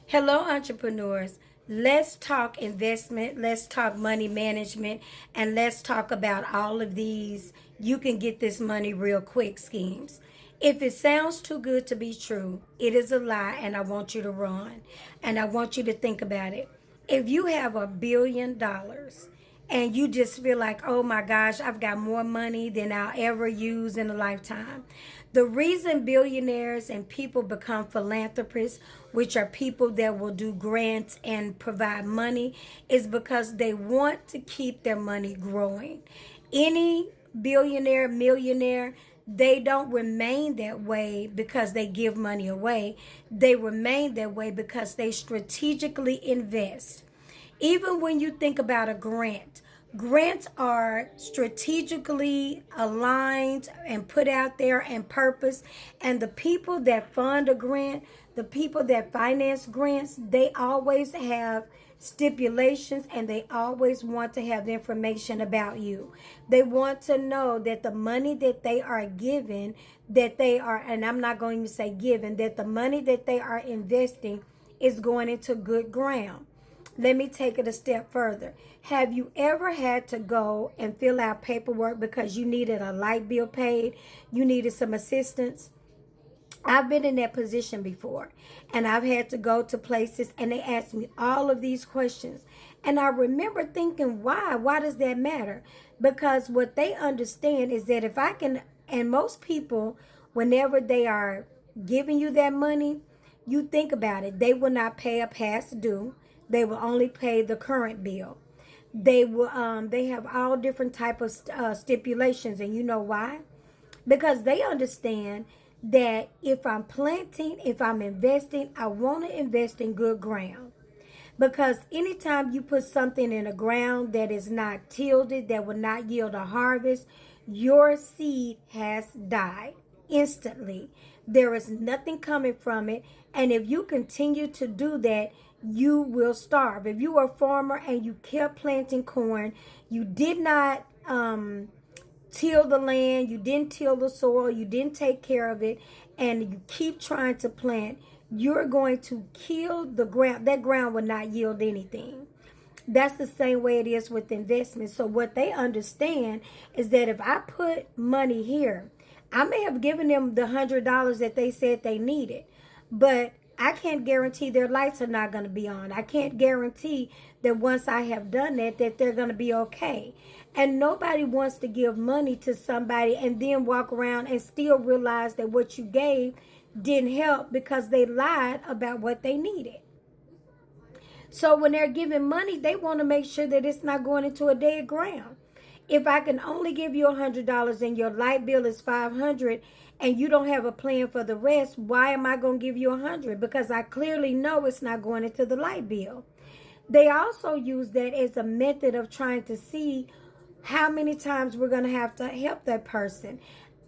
Hello, entrepreneurs. Let's talk investment, let's talk money management, and let's talk about all of these you can get this money real quick schemes. If it sounds too good to be true, it is a lie, and I want you to run. And I want you to think about it. If you have $1 billion and you just feel like, oh my gosh, I've got more money than I'll ever use in a lifetime. The reason billionaires and people become philanthropists, which are people that will do grants and provide money, is because they want to keep their money growing. Any billionaire, millionaire, they don't remain that way because they give money away. They remain that way because they strategically invest. Even when you think about a grant, grants are strategically aligned and put out there and purpose. And the people that fund a grant, the people that finance grants, they always have stipulations and they always want to have information about you. They want to know that the money that they are given, that they are, and I'm not going to say given, that the money that they are investing is going into good ground. Let me take it a step further. Have you ever had to go and fill out paperwork because you needed a light bill paid? You needed some assistance? I've been in that position before, and I've had to go to places and they ask me all of these questions. And I remember thinking, why? Why does that matter? Because what they understand is that if I can, and most people, whenever they are giving you that money, you think about it, they will not pay a past due. They will only pay the current bill. They have all different type of stipulations, and you know why? Because they understand that if I'm planting, if I'm investing, I want to invest in good ground. Because anytime you put something in a ground that is not tilled, that will not yield a harvest, your seed has died instantly. There is nothing coming from it. And if you continue to do that, you will starve. If you are a farmer and you kept planting corn, you did not till the land, you didn't till the soil, you didn't take care of it, and you keep trying to plant, you're going to kill the ground. That ground will not yield anything. That's the same way it is with investments. So what they understand is that if I put money here, I may have given them the $100 that they said they needed, but I can't guarantee their lights are not going to be on. I can't guarantee that once I have done that they're going to be okay. And nobody wants to give money to somebody and then walk around and still realize that what you gave didn't help because they lied about what they needed. So when they're giving money, they want to make sure that it's not going into a dead ground. If I can only give you $100 and your light bill is $500 and you don't have a plan for the rest, why am I going to give you $100? Because I clearly know it's not going into the light bill. They also use that as a method of trying to see how many times we're going to have to help that person.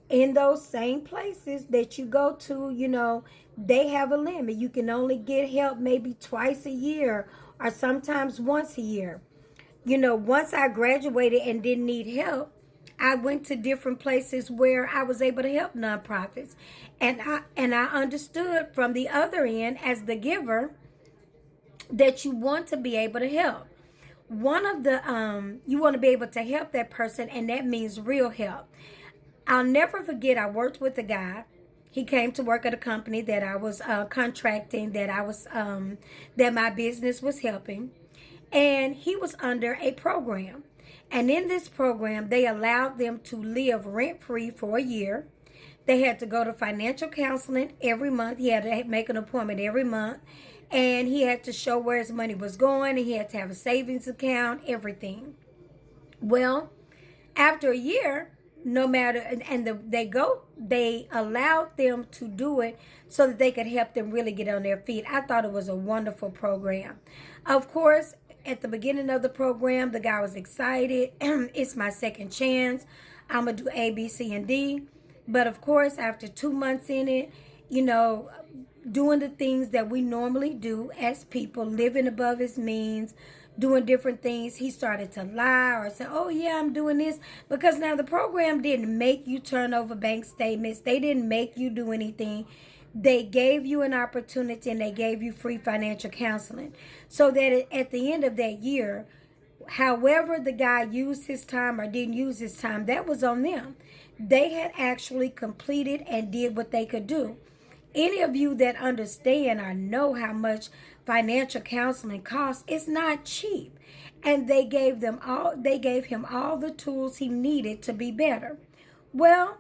In those same places that you go to, they have a limit. You can only get help maybe twice a year or sometimes once a year. Once I graduated and didn't need help, I went to different places where I was able to help nonprofits. And I understood from the other end as the giver that you want to be able to help. One of the you want to be able to help that person, and that means real help. I'll never forget, I worked with a guy. He came to work at a company that I was contracting, that my business was helping. And he was under a program. And in this program, they allowed them to live rent-free for a year. They had to go to financial counseling every month. He had to make an appointment every month. And he had to show where his money was going. And he had to have a savings account, everything. Well, after a year, no matter, they allowed them to do it so that they could help them really get on their feet. I thought it was a wonderful program. Of course, at the beginning of the program, the guy was excited. It's my second chance. I'm going to do A, B, C, and D. But of course, after 2 months in it, doing the things that we normally do as people, living above his means, doing different things, he started to lie or say, oh yeah, I'm doing this. Because now the program didn't make you turn over bank statements. They didn't make you do anything. They gave you an opportunity and they gave you free financial counseling so that at the end of that year, however the guy used his time or didn't use his time, that was on them. They had actually completed and did what they could do. Any of you that understand or know how much financial counseling costs, it's not cheap. And they gave him all the tools he needed to be better. Well,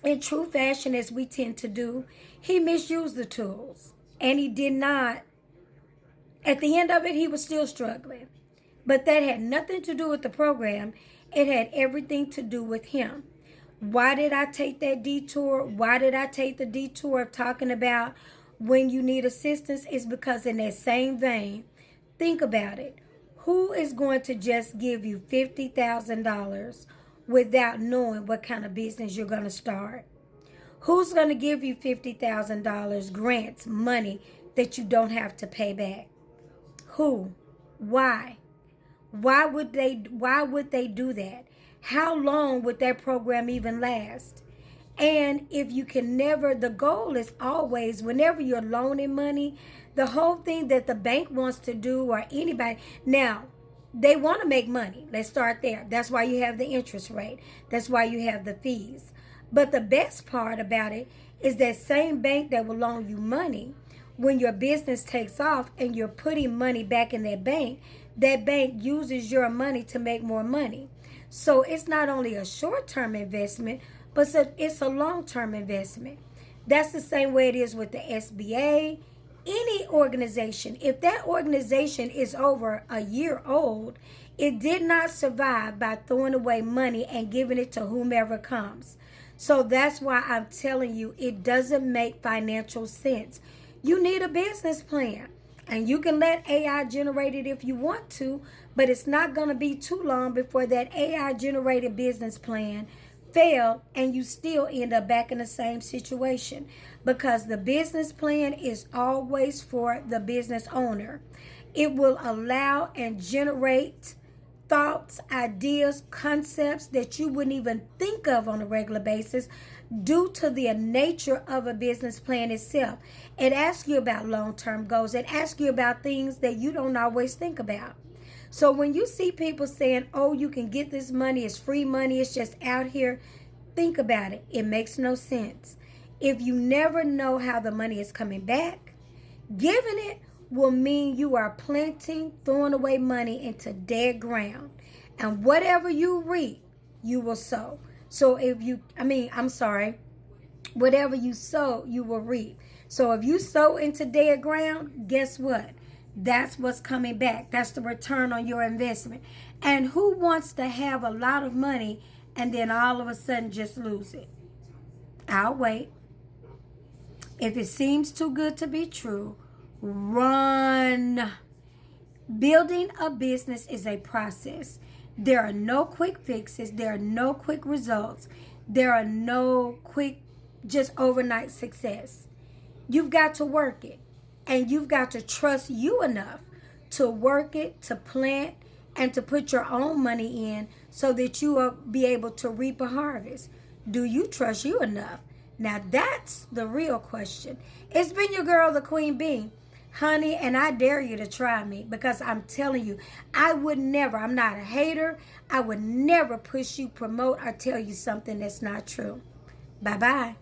in true fashion, as we tend to do, he misused the tools. And he did not, at the end of it, he was still struggling. But that had nothing to do with the program. It had everything to do with him. Why did I take that detour? Why did I take the detour of talking about when you need assistance? Is because in that same vein, think about it. Who is going to just give you $50,000 without knowing what kind of business you're going to start? Who's going to give you $50,000 grants, money that you don't have to pay back? Who? Why? Why would they do that? How long would that program even last? And if you can never, the goal is always, whenever you're loaning money, the whole thing that the bank wants to do, or anybody, now, they want to make money. Let's start there. That's why you have the interest rate. That's why you have the fees. But the best part about it is that same bank that will loan you money, when your business takes off and you're putting money back in that bank uses your money to make more money. So it's not only a short-term investment, but it's a long-term investment. That's the same way it is with the SBA. Any organization, if that organization is over a year old, it did not survive by throwing away money and giving it to whomever comes. So that's why I'm telling you, it doesn't make financial sense. You need a business plan. And you can let AI generate it if you want to, but it's not going to be too long before that AI generated business plan fail and you still end up back in the same situation, because the business plan is always for the business owner. It will allow and generate thoughts, ideas, concepts that you wouldn't even think of on a regular basis due to the nature of a business plan itself. It asks you about long-term goals. It asks you about things that you don't always think about. So when you see people saying, oh, you can get this money, it's free money, it's just out here, think about it. It makes no sense. If you never know how the money is coming back, giving it will mean you are planting, throwing away money into dead ground. And whatever you reap, you will sow. So whatever you sow, you will reap. So if you sow into dead ground, guess what? That's what's coming back. That's the return on your investment. And who wants to have a lot of money and then all of a sudden just lose it? I'll wait. If it seems too good to be true, run. Building a business is a process. There are no quick fixes. There are no quick results. There are no quick, just overnight success. You've got to work it. And you've got to trust you enough to work it, to plant, and to put your own money in so that you will be able to reap a harvest. Do you trust you enough? Now that's the real question. It's been your girl, the Queen Bee. Honey, and I dare you to try me, because I'm telling you, I'm not a hater. I would never push you, promote, or tell you something that's not true. Bye-bye.